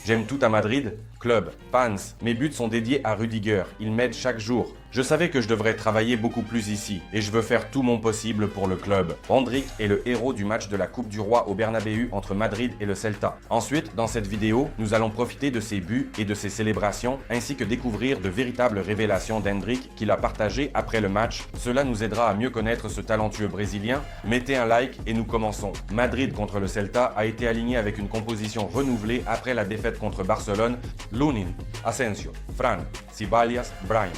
J'aime tout à Madrid. Club, fans, mes buts sont dédiés à Rudiger. Il m'aide chaque jour. Je savais que je devrais travailler beaucoup plus ici et je veux faire tout mon possible pour le club. Endrick est le héros du match de la Coupe du Roi au Bernabéu entre Madrid et le Celta. Ensuite, dans cette vidéo, nous allons profiter de ses buts et de ses célébrations ainsi que découvrir de véritables révélations d'Endrick qu'il a partagées après le match. Cela nous aidera à mieux connaître ce talentueux Brésilien. Mettez un like et nous commençons. Madrid contre le Celta a été aligné avec une composition renouvelée après la défaite contre Barcelone. Lunin, Asensio, Fran, Ceballos, Brahim.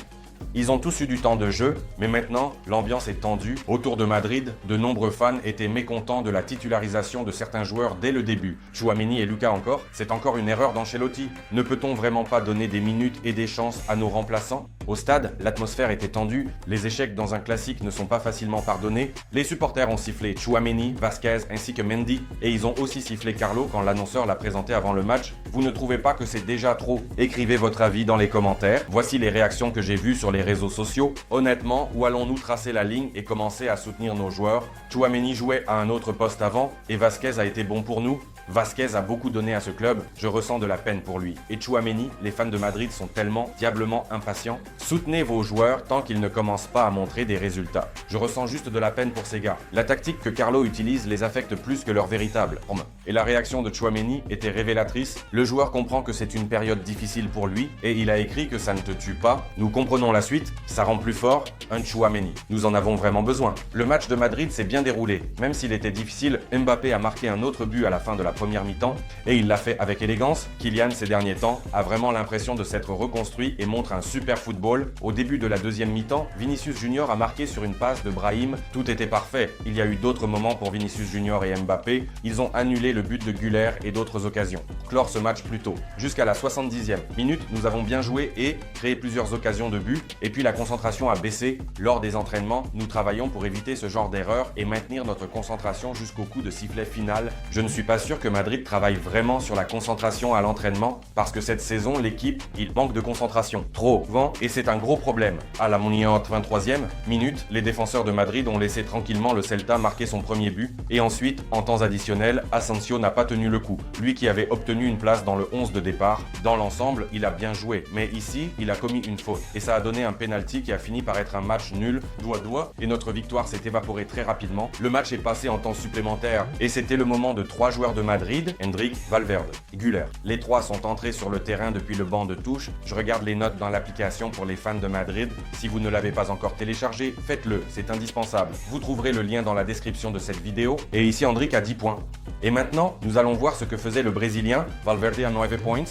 Ils ont tous eu du temps de jeu, mais maintenant, l'ambiance est tendue. Autour de Madrid, de nombreux fans étaient mécontents de la titularisation de certains joueurs dès le début. Tchouaméni et Lucas encore, c'est encore une erreur d'Ancelotti. Ne peut-on vraiment pas donner des minutes et des chances à nos remplaçants? Au stade, l'atmosphère était tendue, les échecs dans un classique ne sont pas facilement pardonnés. Les supporters ont sifflé Tchouaméni, Vasquez ainsi que Mendy, et ils ont aussi sifflé Carlo quand l'annonceur l'a présenté avant le match. Vous ne trouvez pas que c'est déjà trop? Écrivez votre avis dans les commentaires. Voici les réactions que j'ai vues sur les réseaux sociaux. Honnêtement, où allons-nous tracer la ligne et commencer à soutenir nos joueurs? Tchouaméni jouait à un autre poste avant et Vasquez a été bon pour nous. Vasquez a beaucoup donné à ce club, je ressens de la peine pour lui. Et Tchouaméni, les fans de Madrid sont tellement diablement impatients. Soutenez vos joueurs tant qu'ils ne commencent pas à montrer des résultats. Je ressens juste de la peine pour ces gars. La tactique que Carlo utilise les affecte plus que leur véritable homme. Et la réaction de Tchouaméni était révélatrice. Le joueur comprend que c'est une période difficile pour lui et il a écrit que ça ne te tue pas. Nous comprenons la suite, ça rend plus fort un Tchouaméni. Nous en avons vraiment besoin. Le match de Madrid s'est bien déroulé. Même s'il était difficile, Mbappé a marqué un autre but à la fin de la première mi-temps et il l'a fait avec élégance. Kylian, ces derniers temps, a vraiment l'impression de s'être reconstruit et montre un super football. Au début de la deuxième mi-temps, Vinicius Junior a marqué sur une passe de Brahim. Tout était parfait. Il y a eu d'autres moments pour Vinicius Junior et Mbappé. Ils ont annulé le but de Güler et d'autres occasions. Clore ce match plus tôt. Jusqu'à la 70e minute, nous avons bien joué et créé plusieurs occasions de but. Et puis la concentration a baissé. Lors des entraînements, nous travaillons pour éviter ce genre d'erreur et maintenir notre concentration jusqu'au coup de sifflet final. Je ne suis pas sûr que Madrid travaille vraiment sur la concentration à l'entraînement parce que cette saison, l'équipe, il manque de concentration. Trop souvent et c'est un gros problème. À la 23e minute, les défenseurs de Madrid ont laissé tranquillement le Celta marquer son premier but et ensuite, en temps additionnel, Asensio n'a pas tenu le coup. Lui qui avait obtenu une place dans le 11 de départ. Dans l'ensemble, il a bien joué, mais ici, il a commis une faute et ça a donné un penalty qui a fini par être un match nul, doigt et notre victoire s'est évaporée très rapidement. Le match est passé en temps supplémentaire et c'était le moment de 3 joueurs de Madrid, Endrick, Valverde, Güler. Les 3 sont entrés sur le terrain depuis le banc de touche. Je regarde les notes dans l'application pour les fans de Madrid. Si vous ne l'avez pas encore téléchargé, faites-le, c'est indispensable. Vous trouverez le lien dans la description de cette vidéo. Et ici, Endrick a 10 points. Et maintenant, nous allons voir ce que faisait le Brésilien, Valverde à 9 points.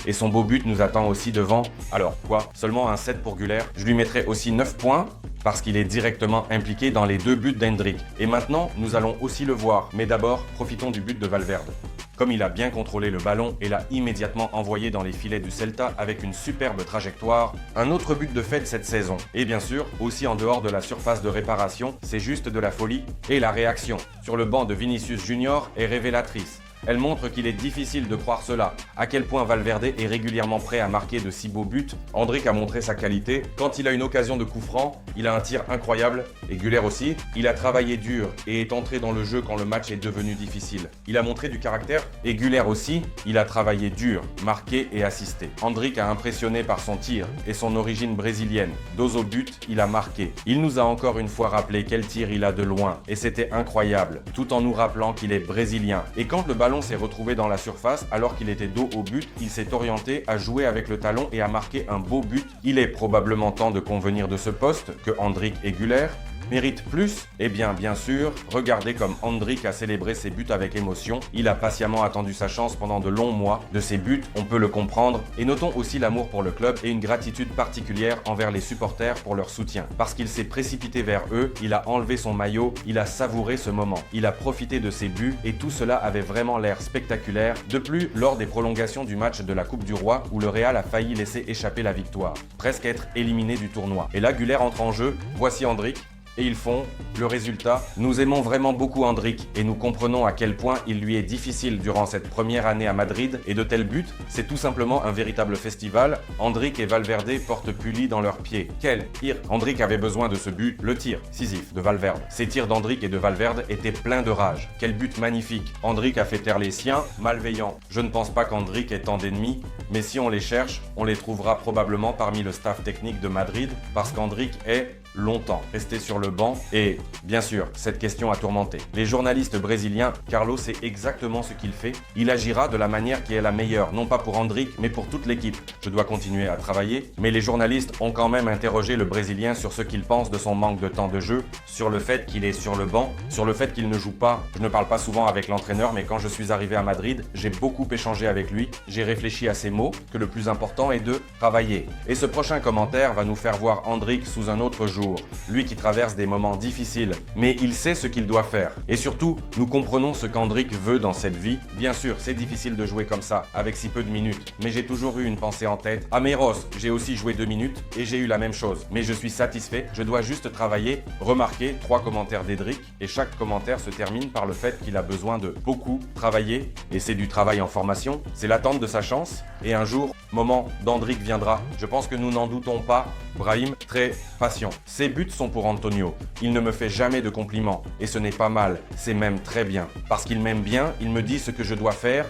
Et son beau but nous attend aussi devant. Alors quoi? Seulement un 7 pour Güler. Je lui mettrai aussi 9 points parce qu'il est directement impliqué dans les 2 buts d'Endrick. Et maintenant, nous allons aussi le voir. Mais d'abord, profitons du but de Valverde. Comme il a bien contrôlé le ballon et l'a immédiatement envoyé dans les filets du Celta avec une superbe trajectoire, un autre but de fête cette saison. Et bien sûr, aussi en dehors de la surface de réparation, c'est juste de la folie. Et la réaction sur le banc de Vinicius Junior est révélatrice. Elle montre qu'il est difficile de croire cela. À quel point Valverde est régulièrement prêt à marquer de si beaux buts. Endrick a montré sa qualité. Quand il a une occasion de coup franc, il a un tir incroyable. Et Güler aussi. Il a travaillé dur et est entré dans le jeu quand le match est devenu difficile. Il a montré du caractère. Et Güler aussi. Il a travaillé dur, marqué et assisté. Endrick a impressionné par son tir et son origine brésilienne. Dos au but, il a marqué. Il nous a encore une fois rappelé quel tir il a de loin. Et c'était incroyable. Tout en nous rappelant qu'il est brésilien. Et quand le ballon s'est retrouvé dans la surface alors qu'il était dos au but, il s'est orienté à jouer avec le talon et à marquer un beau but. Il est probablement temps de convenir de ce poste que Endrick et Güler mérite plus? Eh bien sûr, regardez comme Endrick a célébré ses buts avec émotion. Il a patiemment attendu sa chance pendant de longs mois. De ses buts, on peut le comprendre. Et notons aussi l'amour pour le club et une gratitude particulière envers les supporters pour leur soutien. Parce qu'il s'est précipité vers eux, il a enlevé son maillot, il a savouré ce moment. Il a profité de ses buts et tout cela avait vraiment l'air spectaculaire. De plus, lors des prolongations du match de la Coupe du Roi où le Real a failli laisser échapper la victoire. Presque être éliminé du tournoi. Et là, Güler entre en jeu. Voici Endrick. et ils font le résultat. Nous aimons vraiment beaucoup Endrick et nous comprenons à quel point il lui est difficile durant cette première année à Madrid et de tels buts, c'est tout simplement un véritable festival. Endrick et Valverde portent Pulli dans leurs pieds. Quel tir! Endrick avait besoin de ce but, le tir Sisyphe de Valverde. Ces tirs d'Endrick et de Valverde étaient pleins de rage. Quel but magnifique! Endrick a fait taire les siens, malveillants. Je ne pense pas qu'Endrick ait tant d'ennemis, mais si on les cherche, on les trouvera probablement parmi le staff technique de Madrid, parce qu'Endrick est longtemps resté sur le banc et, bien sûr, cette question a tourmenté les journalistes brésiliens. Carlos sait exactement ce qu'il fait. Il agira de la manière qui est la meilleure, non pas pour Endrick, mais pour toute l'équipe. Je dois continuer à travailler, mais les journalistes ont quand même interrogé le Brésilien sur ce qu'il pense de son manque de temps de jeu, sur le fait qu'il est sur le banc, sur le fait qu'il ne joue pas. Je ne parle pas souvent avec l'entraîneur, mais quand je suis arrivé à Madrid, j'ai beaucoup échangé avec lui. J'ai réfléchi à ces mots, que le plus important est de travailler. Et ce prochain commentaire va nous faire voir Endrick sous un autre jour. Lui qui traverse des moments difficiles, mais il sait ce qu'il doit faire. Et surtout, nous comprenons ce qu'Endrick veut dans cette vie. Bien sûr, c'est difficile de jouer comme ça, avec si peu de minutes, mais j'ai toujours eu une pensée en tête. À Meiros, j'ai aussi joué 2 minutes, et j'ai eu la même chose. Mais je suis satisfait, je dois juste travailler. Remarquez 3 commentaires d'Endrick, et chaque commentaire se termine par le fait qu'il a besoin de beaucoup travailler, et c'est du travail en formation, c'est l'attente de sa chance, et un jour, moment d'Endrick viendra. Je pense que nous n'en doutons pas. Brahim, très patient. Ses buts sont pour Antonio. Il ne me fait jamais de compliments. Et ce n'est pas mal, c'est même très bien. Parce qu'il m'aime bien, il me dit ce que je dois faire.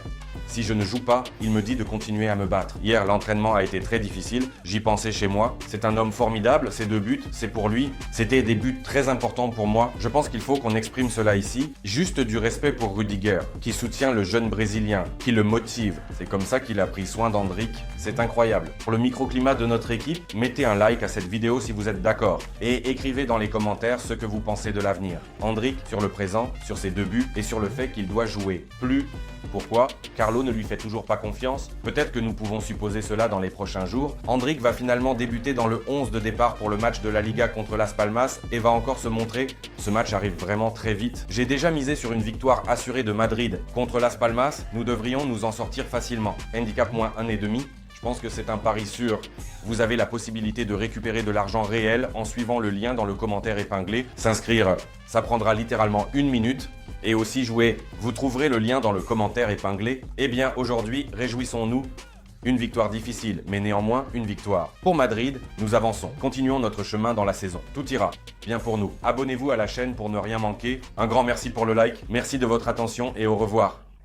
Si je ne joue pas, il me dit de continuer à me battre. Hier, l'entraînement a été très difficile. J'y pensais chez moi. C'est un homme formidable. Ces 2 buts, c'est pour lui. C'était des buts très importants pour moi. Je pense qu'il faut qu'on exprime cela ici. Juste du respect pour Rudiger, qui soutient le jeune Brésilien, qui le motive. C'est comme ça qu'il a pris soin d'Endrick. C'est incroyable. Pour le microclimat de notre équipe, mettez un like à cette vidéo si vous êtes d'accord. Et écrivez dans les commentaires ce que vous pensez de l'avenir. Endrick sur le présent, sur ses 2 buts et sur le fait qu'il doit jouer plus. Pourquoi? Carlo ne lui fait toujours pas confiance. Peut-être que nous pouvons supposer cela dans les prochains jours. Endrick va finalement débuter dans le 11 de départ pour le match de la Liga contre Las Palmas et va encore se montrer. Ce match arrive vraiment très vite. J'ai déjà misé sur une victoire assurée de Madrid contre Las Palmas. Nous devrions nous en sortir facilement. Handicap moins 1,5. Je pense que c'est un pari sûr. Vous avez la possibilité de récupérer de l'argent réel en suivant le lien dans le commentaire épinglé. S'inscrire, ça prendra littéralement 1 minute. Et aussi jouer, vous trouverez le lien dans le commentaire épinglé. Eh bien aujourd'hui, réjouissons-nous. Une victoire difficile, mais néanmoins une victoire. Pour Madrid, nous avançons. Continuons notre chemin dans la saison. Tout ira bien pour nous. Abonnez-vous à la chaîne pour ne rien manquer. Un grand merci pour le like. Merci de votre attention et au revoir.